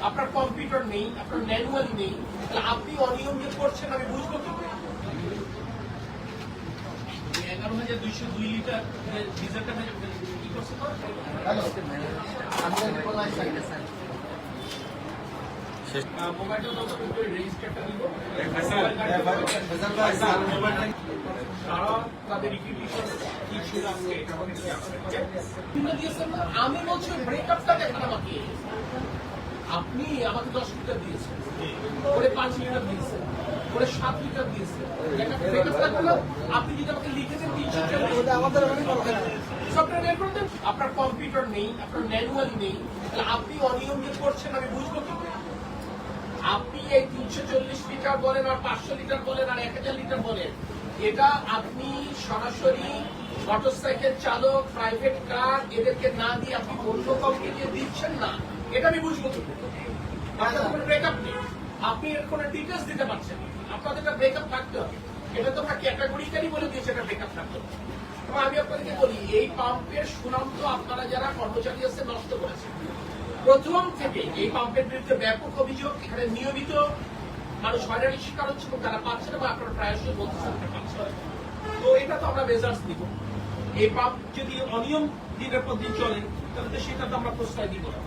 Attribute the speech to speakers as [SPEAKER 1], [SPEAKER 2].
[SPEAKER 1] আপনার কম্পিউটার নেই, আপনার ম্যানুয়াল নেই, তাহলে আপনি অনিয়ম যে করছেন আমি বুঝবো কি করে? 11,202 লিটার ডিজেলটা কি করছে তো? মোবাইলটা রেজিস্টারটা দিব আমি বলছি ব্রেকআপটা দেখেন আমাকে। আপনি আমাকে 10 লিটার দিয়েছেন, করে 5 লিটার দিয়েছেন, করে 7 লিটার দিয়েছেন। আপনি যদি আমাকে লিখেছেন 340, আপনার কম্পিউটার নেই, আপনার ম্যানুয়াল নেই, তাহলে আপনি অনিয়ম যে করছেন আমি বুঝবো কি করে? আপনি এই 340 লিটার বলেন আর 500 লিটার বলেন আর 1000 লিটার বলেন, এটা আপনি সরাসরি মোটরসাইকেল চালক, প্রাইভেট কার এদেরকে না দিয়ে আপনি অন্য কাউকে দিয়ে দিচ্ছেন না, এটা আমি বুঝবো কি করে? আপনার কোনো ব্রেকআপ নেই, আপনি এর কোনো ডিটেলস দিতে পারছেন না, আপনাদের একটা ব্রেকআপ থাকতে হবে। এটা তো আমরা ক্যাটাগরিক্যালি বলে দিয়েছি এটা ব্রেকআপ থাকতে হবে। এবং আমি আপনাদেরকে বলি, এই পাম্পের সুনাম তো আপনারা যারা কর্মচারী আছে নষ্ট করেছেন। প্রথম থেকে এই পাম্পের বিরুদ্ধে ব্যাপক অভিযোগ, এখানে নিয়মিত মানুষ হয়রানির শিকার হচ্ছে এবং তারা পাচ্ছে না, বা আপনারা প্রায়শই বলতেছেন পাচ্ছে। তো এটা তো আমরা মেজার্স নিব। এই পাম্প যদি অনিয়ম দিনের পর দিন চলে তাহলে তো সেটা তো আমরা প্রশ্রয় দিব না।